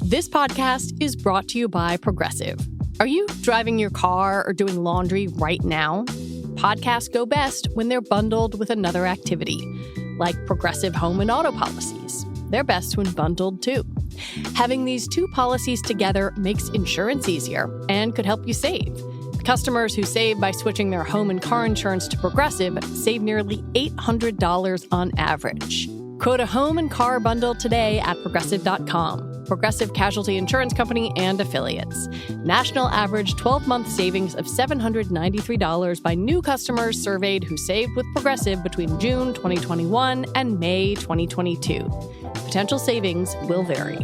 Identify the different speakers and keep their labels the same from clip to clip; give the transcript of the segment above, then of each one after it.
Speaker 1: This podcast is brought to you by Progressive. Are you driving your car or doing laundry right now? Podcasts go best when they're bundled with another activity, like Progressive home and auto policies. They're best when bundled, too. Having these two policies together makes insurance easier and could help you save. Customers who save by switching their home and car insurance to Progressive save nearly $800 on average. Quote a home and car bundle today at Progressive.com. Progressive Casualty Insurance Company and Affiliates. National average 12-month savings of $793 by new customers surveyed who saved with Progressive between June 2021 and May 2022. Potential savings will vary.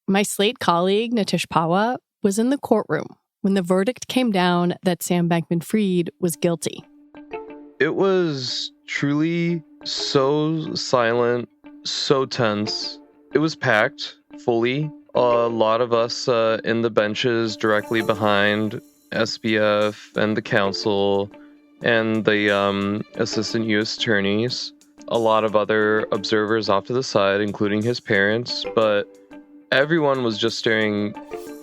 Speaker 1: My Slate colleague, Nitish Pahwa, was in the courtroom when the verdict came down that Sam Bankman-Fried was guilty.
Speaker 2: It was truly so silent, so tense. It was packed fully. A lot of us in the benches directly behind SBF and the counsel and the assistant U.S. attorneys. A lot of other observers off to the side, including his parents, but everyone was just staring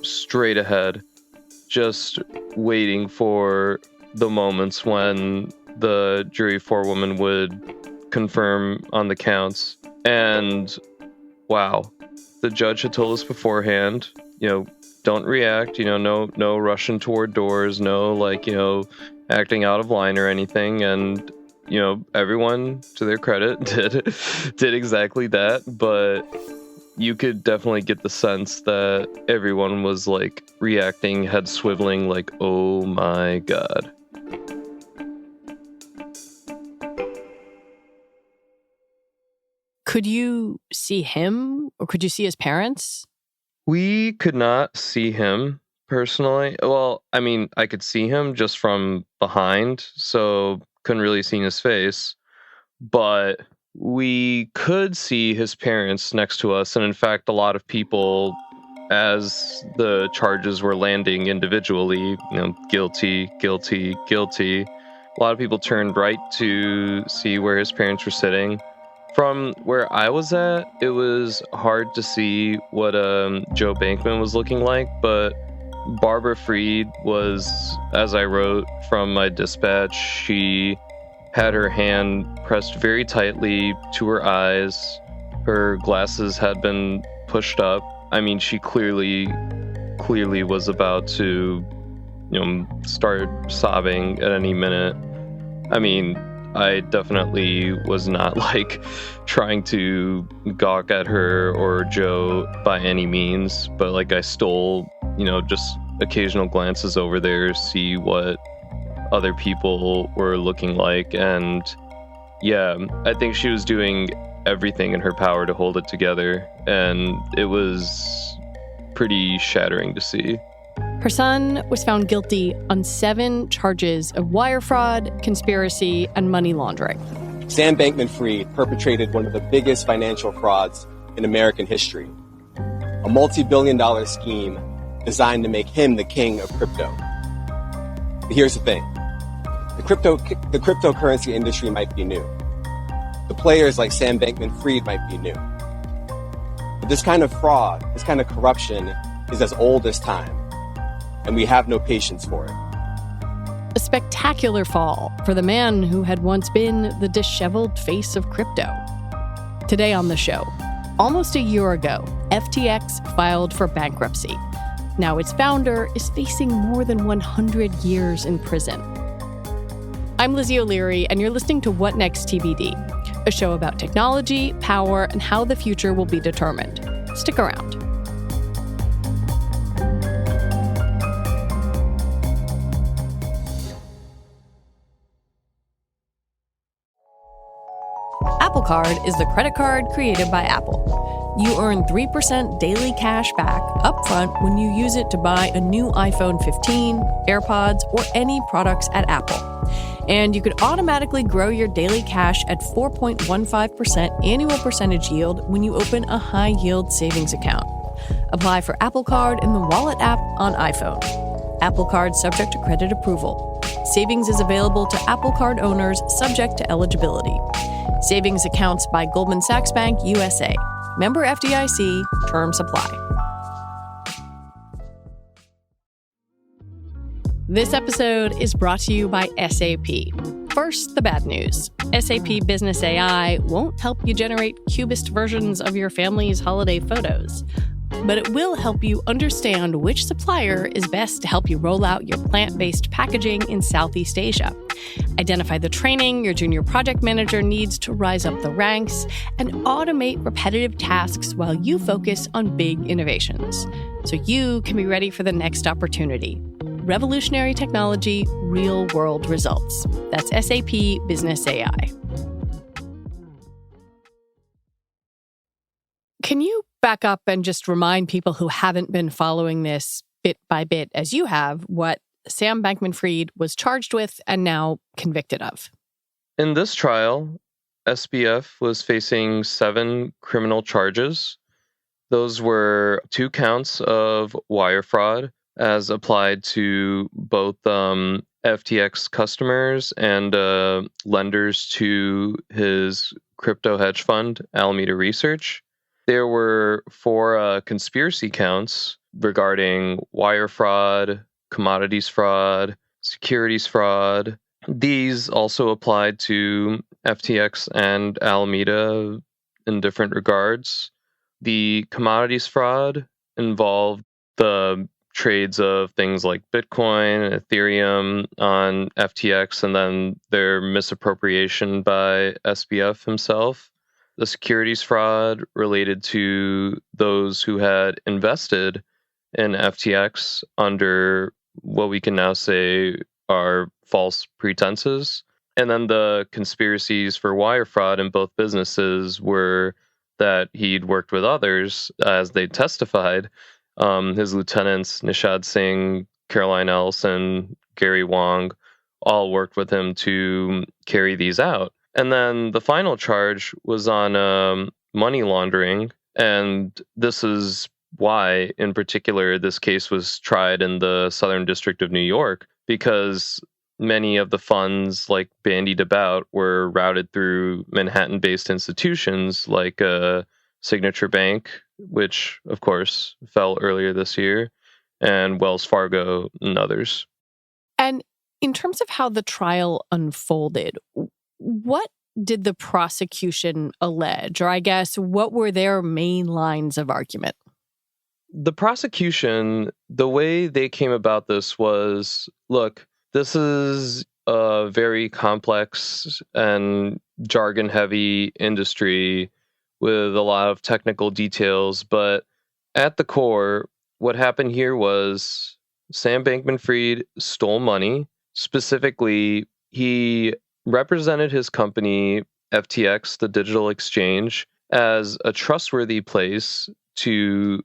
Speaker 2: straight ahead, just waiting for the moments when the jury forewoman would confirm on the counts. And wow, the judge had told us beforehand, don't react, no rushing toward doors, no acting out of line or anything. And everyone, to their credit, did exactly that. But you could definitely get the sense that everyone was reacting, head swiveling, oh my God.
Speaker 1: Could you see him, or could you see his parents?
Speaker 2: We could not see him personally. Well, I could see him just from behind, so couldn't really see his face. But we could see his parents next to us, and in fact, a lot of people, as the charges were landing individually, guilty, guilty, guilty, a lot of people turned right to see where his parents were sitting. From where I was at, it was hard to see what Joe Bankman was looking like, but Barbara Fried was, as I wrote from my dispatch, she had her hand pressed very tightly to her eyes. Her glasses had been pushed up. She clearly was about to, start sobbing at any minute. I definitely was not trying to gawk at her or Joe by any means, but I stole, just occasional glances over there, see what other people were looking like. And yeah, I think she was doing everything in her power to hold it together, and it was pretty shattering to see.
Speaker 1: Her son was found guilty on 7 charges of wire fraud, conspiracy, and money laundering.
Speaker 3: Sam Bankman-Fried perpetrated one of the biggest financial frauds in American history, a multi-billion-dollar scheme designed to make him the king of crypto. But here's the thing. The cryptocurrency industry might be new. The players like Sam Bankman-Fried might be new. But this kind of fraud, this kind of corruption is as old as time, and we have no patience for it.
Speaker 1: A spectacular fall for the man who had once been the disheveled face of crypto. Today on the show, almost a year ago, FTX filed for bankruptcy. Now its founder is facing more than 100 years in prison. I'm Lizzie O'Leary, and you're listening to What Next TBD, a show about technology, power, and how the future will be determined. Stick around. Apple Card is the credit card created by Apple. You earn 3% daily cash back upfront when you use it to buy a new iPhone 15, AirPods, or any products at Apple. And you could automatically grow your daily cash at 4.15% annual percentage yield when you open a high-yield savings account. Apply for Apple Card in the Wallet app on iPhone. Apple Card subject to credit approval. Savings is available to Apple Card owners subject to eligibility. Savings accounts by Goldman Sachs Bank USA. Member FDIC. Terms apply. This episode is brought to you by SAP. First, the bad news. SAP Business AI won't help you generate cubist versions of your family's holiday photos, but it will help you understand which supplier is best to help you roll out your plant-based packaging in Southeast Asia, identify the training your junior project manager needs to rise up the ranks, and automate repetitive tasks while you focus on big innovations, so you can be ready for the next opportunity. Revolutionary technology, real-world results. That's SAP Business AI. Can you back up and just remind people who haven't been following this bit by bit as you have what Sam Bankman-Fried was charged with and now convicted of?
Speaker 2: In this trial, SBF was facing 7 criminal charges. Those were 2 counts of wire fraud as applied to both FTX customers and lenders to his crypto hedge fund, Alameda Research. There were 4 conspiracy counts regarding wire fraud, commodities fraud, securities fraud. These also applied to FTX and Alameda in different regards. The commodities fraud involved the trades of things like Bitcoin, Ethereum on FTX, and then their misappropriation by SBF himself. The securities fraud related to those who had invested in FTX under what we can now say are false pretenses. And then the conspiracies for wire fraud in both businesses were that he'd worked with others, as they testified. His lieutenants, Nishad Singh, Caroline Ellison, Gary Wong, all worked with him to carry these out. And then the final charge was on money laundering. And this is why, in particular, this case was tried in the Southern District of New York, because many of the funds bandied about were routed through Manhattan-based institutions like Signature Bank, which, of course, fell earlier this year, and Wells Fargo and others.
Speaker 1: And in terms of how the trial unfolded, what did the prosecution allege? Or I guess, what were their main lines of argument?
Speaker 2: The prosecution, the way they came about this was, look, this is a very complex and jargon-heavy industry with a lot of technical details, but at the core, what happened here was Sam Bankman-Fried stole money. Specifically, he represented his company, FTX, the digital exchange, as a trustworthy place to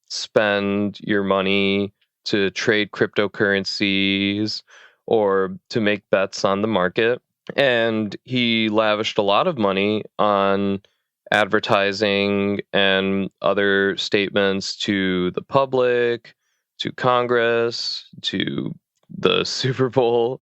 Speaker 2: spend your money, to trade cryptocurrencies, or to make bets on the market. And he lavished a lot of money on advertising and other statements to the public, to Congress, to the Super Bowl,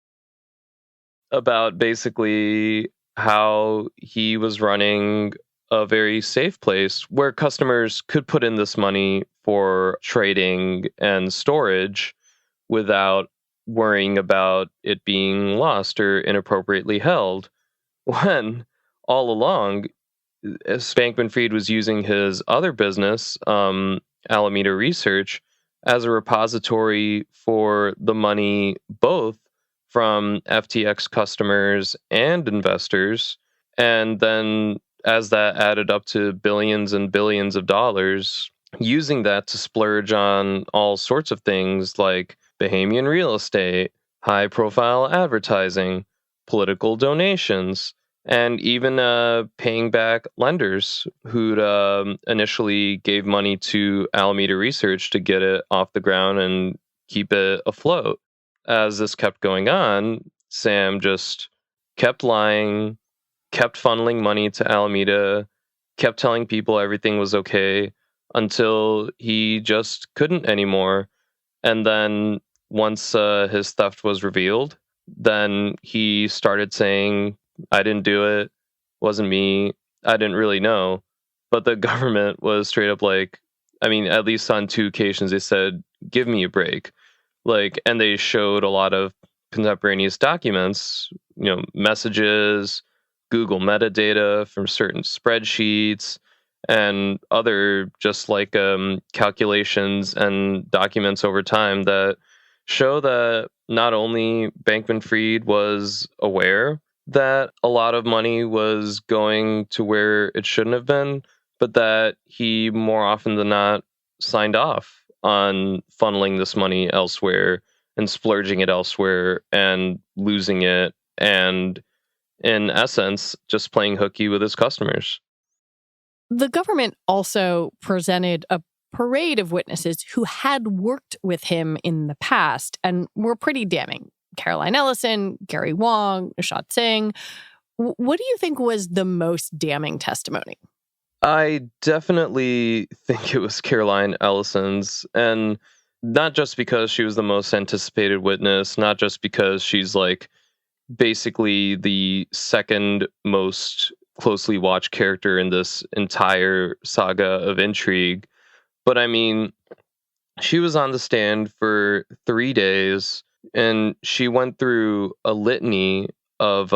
Speaker 2: about basically how he was running a very safe place where customers could put in this money for trading and storage without worrying about it being lost or inappropriately held, when all along, Bankman-Fried was using his other business, Alameda Research, as a repository for the money both from FTX customers and investors. And then as that added up to billions and billions of dollars, using that to splurge on all sorts of things like Bahamian real estate, high-profile advertising, political donations, and even paying back lenders who'd initially gave money to Alameda Research to get it off the ground and keep it afloat. As this kept going on, Sam just kept lying, kept funneling money to Alameda, kept telling people everything was okay, until he just couldn't anymore. And then once his theft was revealed, then he started saying, I didn't do it, wasn't me, I didn't really know. But the government was straight up like, I mean, at least on 2 occasions, they said, give me a break. Like, and they showed a lot of contemporaneous documents, messages, Google metadata from certain spreadsheets, and other just like calculations and documents over time that show that not only Bankman-Fried was aware that a lot of money was going to where it shouldn't have been, but that he more often than not signed off on funneling this money elsewhere and splurging it elsewhere and losing it, and in essence, just playing hooky with his customers.
Speaker 1: The government also presented a parade of witnesses who had worked with him in the past and were pretty damning. Caroline Ellison, Gary Wong, Nishad Singh. What do you think was the most damning testimony?
Speaker 2: I definitely think it was Caroline Ellison's, and not just because she was the most anticipated witness, not just because she's like basically the second most closely watched character in this entire saga of intrigue, but I mean, she was on the stand for 3 days and she went through a litany of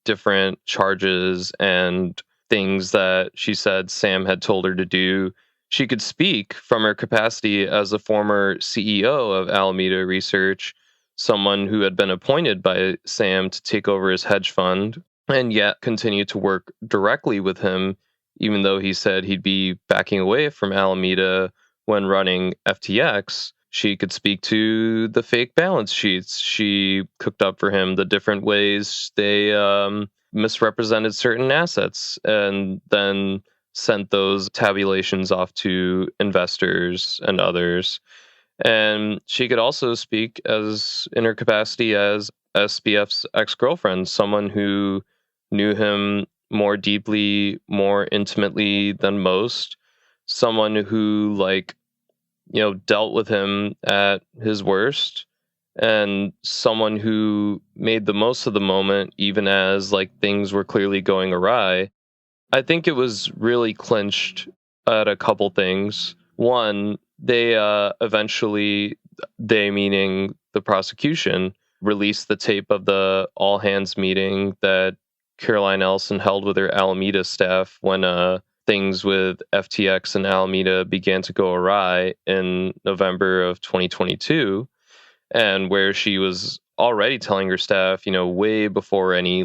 Speaker 2: different charges and things that she said Sam had told her to do. She could speak from her capacity as a former CEO of Alameda Research, someone who had been appointed by Sam to take over his hedge fund, and yet continue to work directly with him, even though he said he'd be backing away from Alameda when running FTX. She could speak to the fake balance sheets she cooked up for him, the different ways they misrepresented certain assets and then sent those tabulations off to investors and others. And she could also speak as in her capacity as SBF's ex-girlfriend, someone who knew him more deeply, more intimately than most, someone who dealt with him at his worst, and someone who made the most of the moment even as things were clearly going awry. I think it was really clinched at a couple things. One, they eventually, they meaning the prosecution, released the tape of the all hands meeting that Caroline Ellison held with her Alameda staff when things with FTX and Alameda began to go awry in November of 2022, and where she was already telling her staff, way before any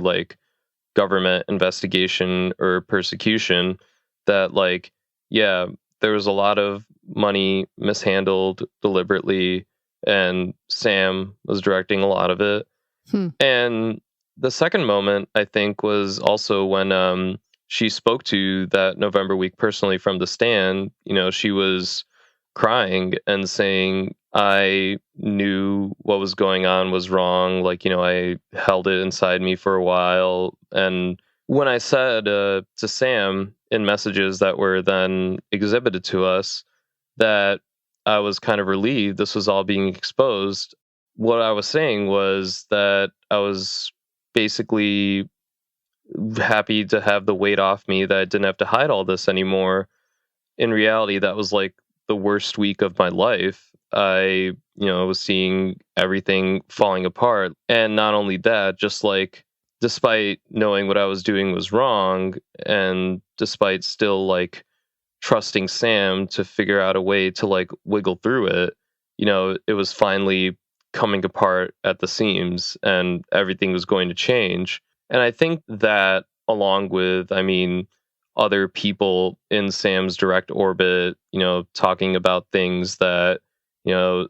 Speaker 2: government investigation or persecution, that there was a lot of money mishandled deliberately and Sam was directing a lot of it. And the second moment, I think, was also when she spoke to that November week personally from the stand. She was crying and saying, I knew what was going on was wrong. I held it inside me for a while. And when I said to Sam in messages that were then exhibited to us that I was kind of relieved this was all being exposed, what I was saying was that I was basically happy to have the weight off me, that I didn't have to hide all this anymore. In reality, that was the worst week of my life. I, was seeing everything falling apart. And not only that, just despite knowing what I was doing was wrong, and despite still trusting Sam to figure out a way to wiggle through it, it was finally coming apart at the seams and everything was going to change. And I think that, along with, other people in Sam's direct orbit, talking about things that,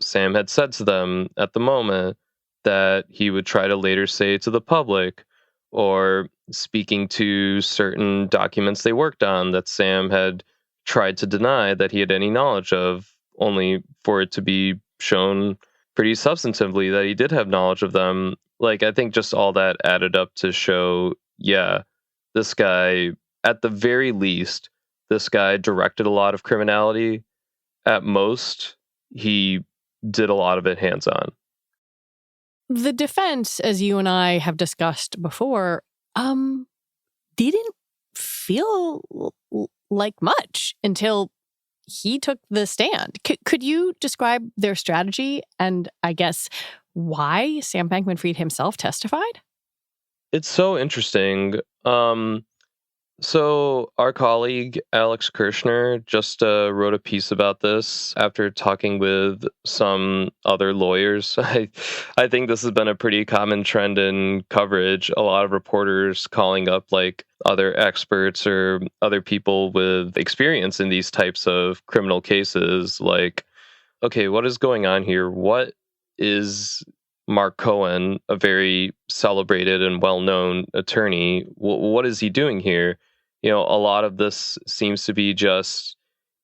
Speaker 2: Sam had said to them at the moment that he would try to later say to the public, or speaking to certain documents they worked on that Sam had tried to deny that he had any knowledge of, only for it to be shown pretty substantively that he did have knowledge of them. I think just all that added up to show, this guy, at the very least, this guy directed a lot of criminality. At most, he did a lot of it hands-on.
Speaker 1: The defense, as you and I have discussed before, didn't feel like much until he took the stand. Could you describe their strategy and, I guess, why Sam Bankman-Fried himself testified?
Speaker 2: It's so interesting. So our colleague Alex Kirshner just wrote a piece about this after talking with some other lawyers. I think this has been a pretty common trend in coverage. A lot of reporters calling up like other experts or other people with experience in these types of criminal cases. Like, okay, what is going on here? What is Mark Cohen, a very celebrated and well-known attorney, what is he doing here? A lot of this seems to be just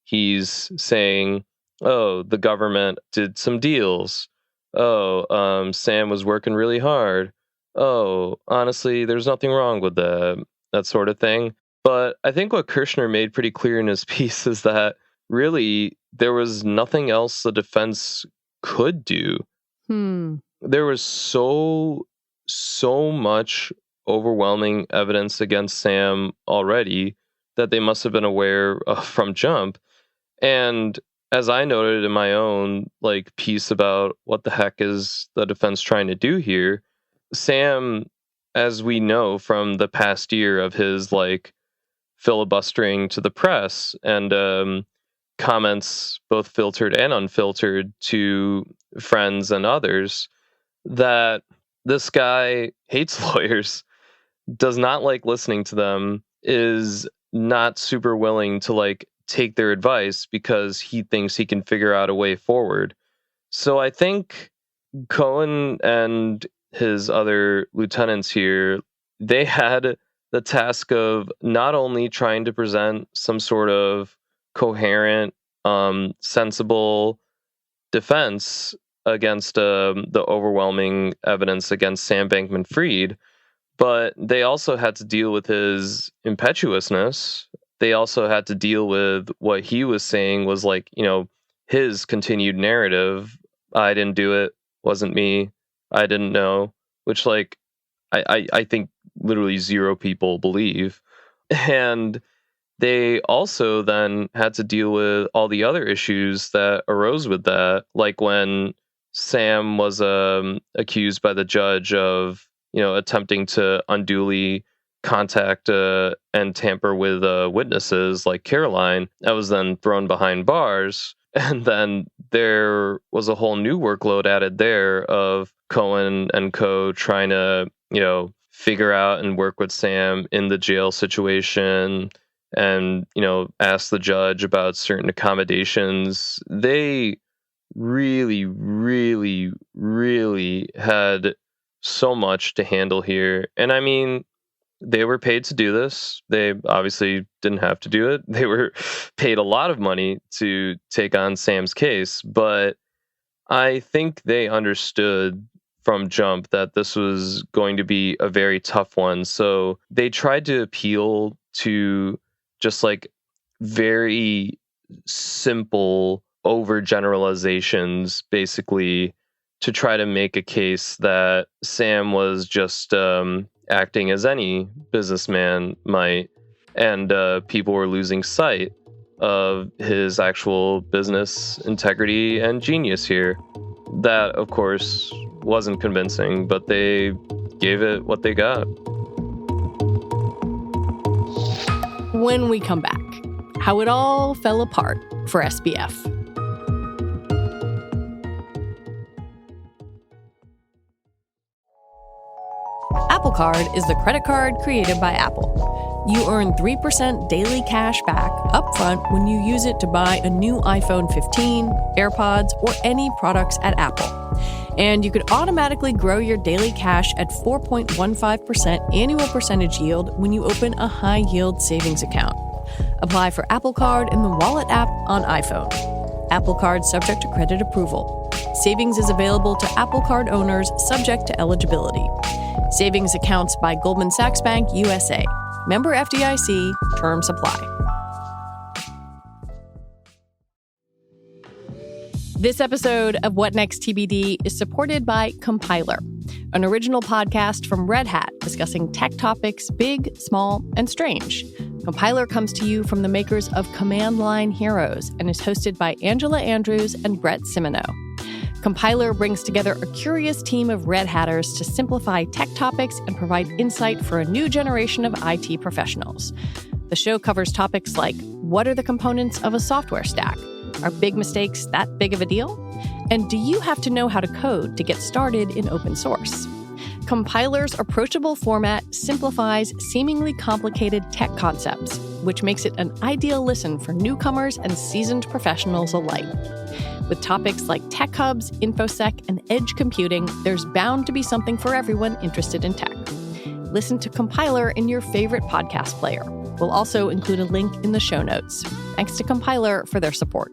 Speaker 2: he's saying, oh, the government did some deals. Oh, Sam was working really hard. Oh, honestly, there's nothing wrong with that sort of thing. But I think what Kirshner made pretty clear in his piece is that really there was nothing else the defense could do. There was so much overwhelming evidence against Sam already that they must have been aware of from jump. And as I noted in my own piece about what the heck is the defense trying to do here, Sam, as we know from the past year of his filibustering to the press and comments both filtered and unfiltered to friends and others, that this guy hates lawyers, does not like listening to them, is not super willing to take their advice because he thinks he can figure out a way forward. So I think Cohen and his other lieutenants here, they had the task of not only trying to present some sort of coherent, sensible defense against the overwhelming evidence against Sam Bankman-Fried, but they also had to deal with his impetuousness. They also had to deal with what he was saying was his continued narrative. I didn't do it. Wasn't me. I didn't know, which I think literally zero people believe. And they also then had to deal with all the other issues that arose with that, like when Sam was accused by the judge of attempting to unduly contact and tamper with witnesses like Caroline. That was then thrown behind bars. And then there was a whole new workload added there of Cohen and co trying to, figure out and work with Sam in the jail situation and, ask the judge about certain accommodations. They really, really, really had so much to handle here. And I mean, they were paid to do this. They obviously didn't have to do it. They were paid a lot of money to take on Sam's case, but I think they understood from jump that this was going to be a very tough one. So they tried to appeal to just very simple overgeneralizations, basically, to try to make a case that Sam was just acting as any businessman might, and people were losing sight of his actual business integrity and genius here. That, of course, wasn't convincing, but they gave it what they got.
Speaker 1: When we come back, how it all fell apart for SBF. Apple Card is the credit card created by Apple. You earn 3% daily cash back upfront when you use it to buy a new iPhone 15, AirPods, or any products at Apple. And you could automatically grow your daily cash at 4.15% annual percentage yield when you open a high-yield savings account. Apply for Apple Card in the Wallet app on iPhone. Apple Card subject to credit approval. Savings is available to Apple Card owners subject to eligibility. Savings accounts by Goldman Sachs Bank USA. Member FDIC. Terms apply. This episode of What Next TBD is supported by Compiler. an original podcast from Red Hat discussing tech topics big, small, and strange. Compiler comes to you from the makers of Command Line Heroes and is hosted by Angela Andrews and Brett Simoneau. Compiler brings together a curious team of Red Hatters to simplify tech topics and provide insight for a new generation of IT professionals. The show covers topics like, what are the components of a software stack? Are big mistakes that big of a deal? And do you have to know how to code to get started in open source? Compiler's approachable format simplifies seemingly complicated tech concepts, which makes it an ideal listen for newcomers and seasoned professionals alike. With topics like tech hubs, InfoSec, and edge computing, there's bound to be something for everyone interested in tech. Listen to Compiler in your favorite podcast player. We'll also include a link in the show notes. Thanks to Compiler for their support.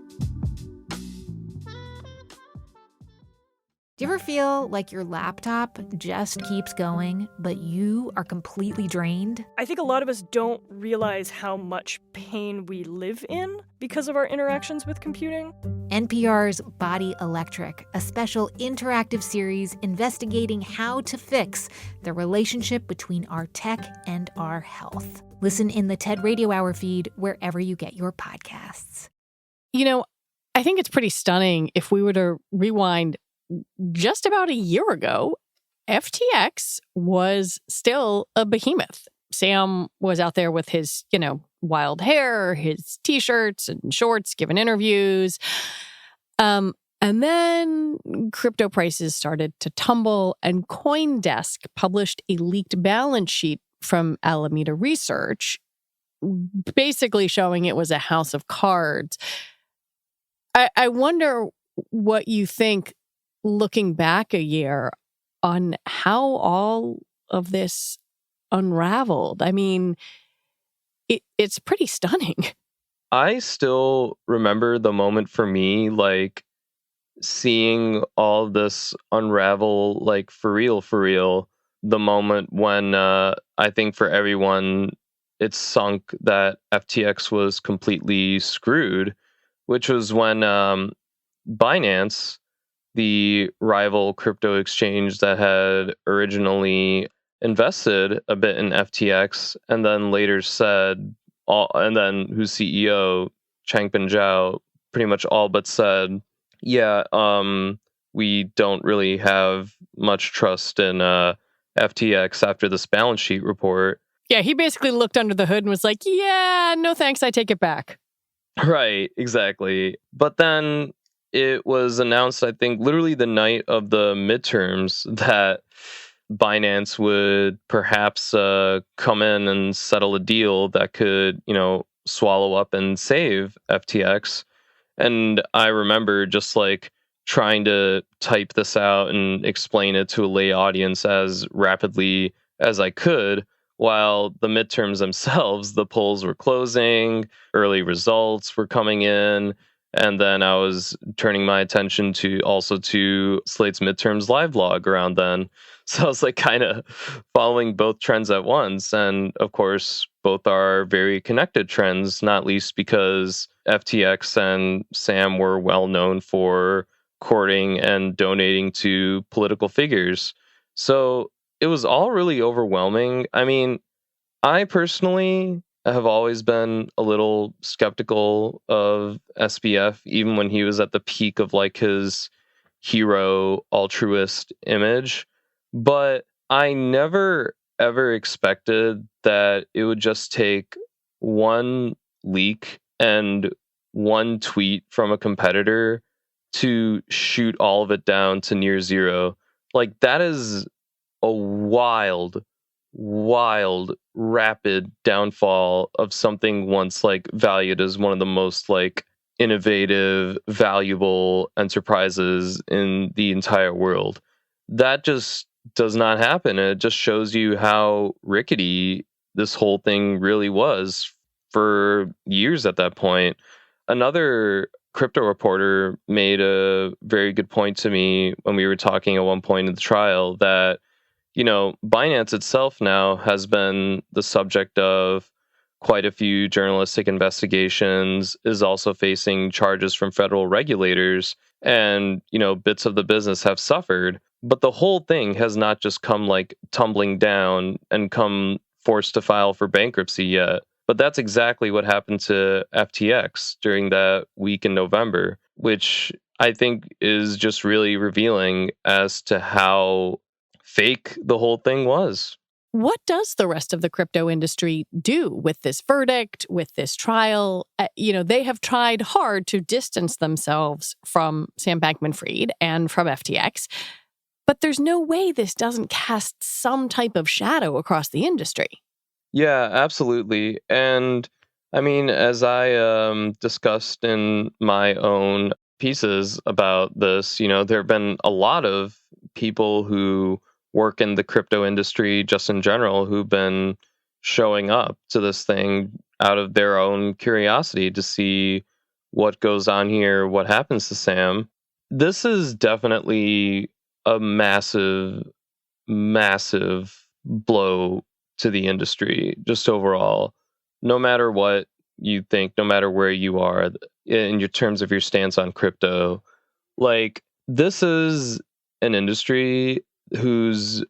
Speaker 4: Do you ever feel like your laptop just keeps going, but you are completely drained?
Speaker 5: I think a lot of us don't realize how much pain we live in because of our interactions with computing.
Speaker 4: NPR's Body Electric, a special interactive series investigating how to fix the relationship between our tech and our health. Listen in the TED Radio Hour feed wherever you get your podcasts.
Speaker 1: You know, I think it's pretty stunning if we were to rewind just about a year ago, FTX was still a behemoth. Sam was out there with his, wild hair, his T-shirts and shorts, giving interviews. And then crypto prices started to tumble, and CoinDesk published a leaked balance sheet from Alameda Research, basically showing it was a house of cards. I wonder what you think, looking back a year, on how all of this unraveled. I mean, it's pretty stunning.
Speaker 2: I still remember the moment for me, like seeing all this unravel, like for real, the moment when I think for everyone it sunk that FTX was completely screwed, which was when Binance, the rival crypto exchange that had originally invested a bit in FTX and then later said, and then whose CEO, Changpeng Zhao, pretty much all but said, we don't really have much trust in FTX after this balance sheet report.
Speaker 1: Yeah, he basically looked under the hood and was like, yeah, no thanks, I take it back.
Speaker 2: Right, exactly. But then it was announced, I think, literally the night of the midterms that Binance would perhaps come in and settle a deal that could, swallow up and save FTX. And I remember just like trying to type this out and explain it to a lay audience as rapidly as I could, while the midterms themselves, the polls were closing, early results were coming in. And then I was turning my attention to Slate's midterms live blog around then. So I was like kind of following both trends at once. And of course, both are very connected trends, not least because FTX and Sam were well known for courting and donating to political figures. So it was all really overwhelming. I mean, I personally have always been a little skeptical of SBF, even when he was at the peak of like his hero altruist image. But I never ever expected that it would just take one leak and one tweet from a competitor to shoot all of it down to near zero. Like, that is a wild, rapid downfall of something once like valued as one of the most like innovative, valuable enterprises in the entire world. That just does not happen. And it just shows you how rickety this whole thing really was for years at that point. Another crypto reporter made a very good point to me when we were talking at one point in the trial that, Binance itself now has been the subject of quite a few journalistic investigations, is also facing charges from federal regulators, and, bits of the business have suffered. But the whole thing has not just come like tumbling down and come forced to file for bankruptcy yet. But that's exactly what happened to FTX during that week in November, which I think is just really revealing as to how fake the whole thing was.
Speaker 1: What does the rest of the crypto industry do with this verdict, with this trial? They have tried hard to distance themselves from Sam Bankman-Fried and from FTX, but there's no way this doesn't cast some type of shadow across the industry.
Speaker 2: Yeah, absolutely. And I mean, as I discussed in my own pieces about this, there have been a lot of people who work in the crypto industry just in general who've been showing up to this thing out of their own curiosity to see what goes on here, what happens to Sam. This is definitely a massive, massive blow to the industry, just overall. No matter what you think, no matter where you are in your terms of your stance on crypto, like, this is an industry whose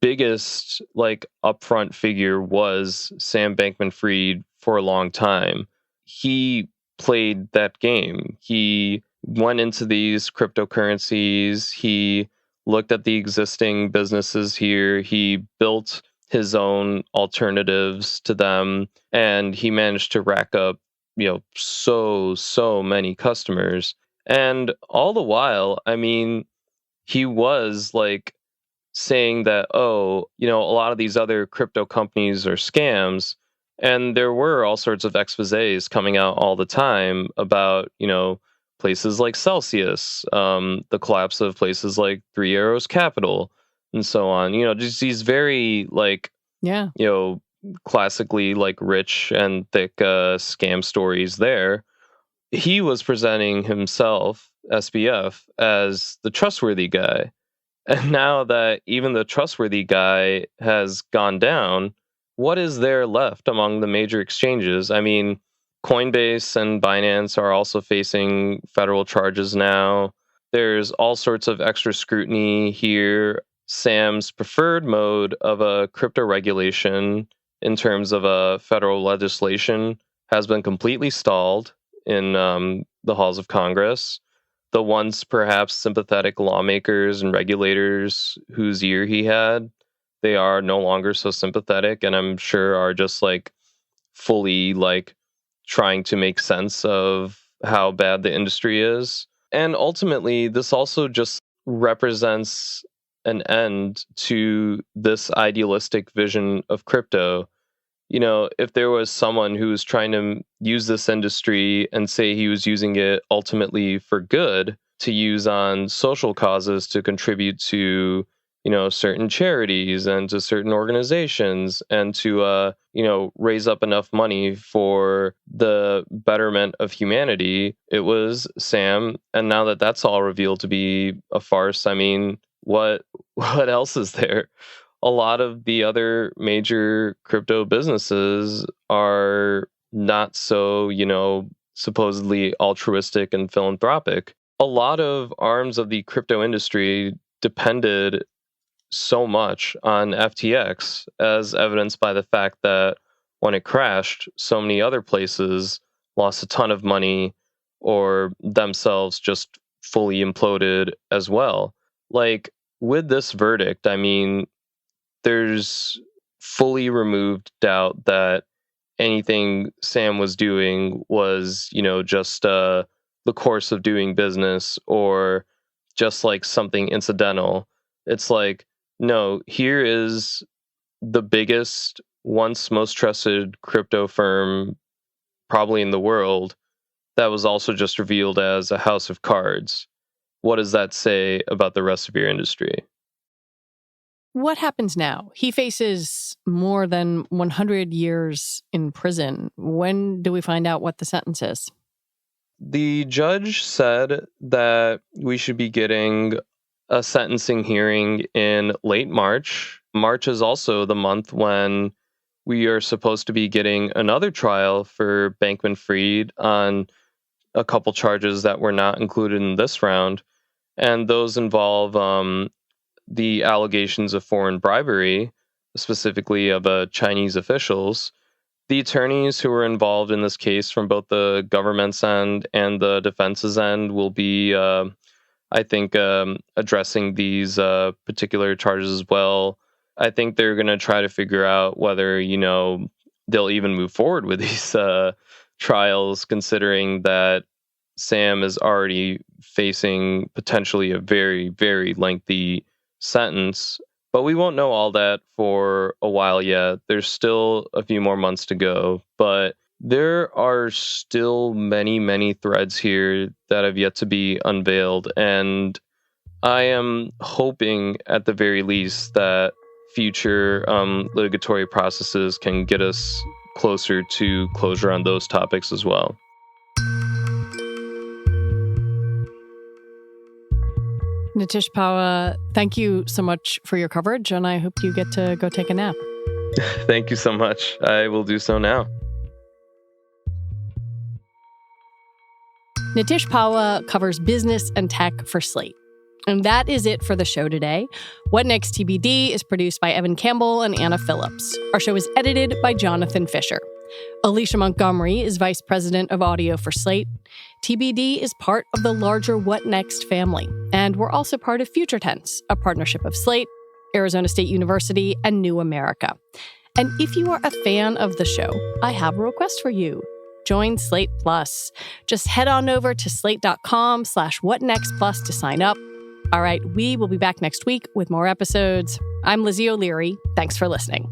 Speaker 2: biggest like upfront figure was Sam Bankman-Fried for a long time. He played that game. He went into these cryptocurrencies. He looked at the existing businesses here. He built his own alternatives to them, and he managed to rack up, so many customers. And all the while, I mean, he was like saying that, a lot of these other crypto companies are scams. And there were all sorts of exposés coming out all the time about, places like Celsius, the collapse of places like Three Arrows Capital, and so on. Just these very classically like rich and thick scam stories there. He was presenting himself, SBF, as the trustworthy guy. And now that even the trustworthy guy has gone down, what is there left among the major exchanges? I mean, Coinbase and Binance are also facing federal charges now. There's all sorts of extra scrutiny here. Sam's preferred mode of a crypto regulation in terms of a federal legislation has been completely stalled in the halls of Congress. The once perhaps sympathetic lawmakers and regulators whose ear he had, they are no longer so sympathetic, and I'm sure are just like fully like trying to make sense of how bad the industry is. And ultimately, this also just represents an end to this idealistic vision of crypto. If there was someone who was trying to use this industry and say he was using it ultimately for good, to use on social causes, to contribute to, certain charities and to certain organizations, and to, raise up enough money for the betterment of humanity, it was Sam. And now that that's all revealed to be a farce, I mean, what else is there? A lot of the other major crypto businesses are not so, supposedly altruistic and philanthropic. A lot of arms of the crypto industry depended so much on FTX, as evidenced by the fact that when it crashed, so many other places lost a ton of money or themselves just fully imploded as well. Like, with this verdict, I mean, there's fully removed doubt that anything Sam was doing was, just the course of doing business or just like something incidental. It's like, no, here is the biggest, once most trusted crypto firm probably in the world that was also just revealed as a house of cards. What does that say about the rest of your industry?
Speaker 1: What happens now? He faces more than 100 years in prison. When do we find out what the sentence is?
Speaker 2: The judge said that we should be getting a sentencing hearing in late March. March is also the month when we are supposed to be getting another trial for Bankman-Fried on a couple charges that were not included in this round. And those involve the allegations of foreign bribery, specifically of Chinese officials, the attorneys who were involved in this case from both the government's end and the defense's end will be, I think, addressing these particular charges as well. I think they're going to try to figure out whether, they'll even move forward with these trials, considering that Sam is already facing potentially a very, very lengthy sentence. But we won't know all that for a while yet. There's still a few more months to go. But there are still many, many threads here that have yet to be unveiled. And I am hoping, at the very least, that future litigatory processes can get us closer to closure on those topics as well.
Speaker 1: Nitish Pahwa, thank you so much for your coverage, and I hope you get to go take a nap.
Speaker 2: Thank you so much. I will do so now.
Speaker 1: Nitish Pahwa covers business and tech for Slate. And that is it for the show today. What Next TBD is produced by Evan Campbell and Anna Phillips. Our show is edited by Jonathan Fisher. Alicia Montgomery is vice president of audio for Slate. TBD is part of the larger What Next family. And we're also part of Future Tense, a partnership of Slate, Arizona State University, and New America. And if you are a fan of the show, I have a request for you. Join Slate Plus. Just head on over to slate.com/whatnextplus to sign up. All right, we will be back next week with more episodes. I'm Lizzie O'Leary. Thanks for listening.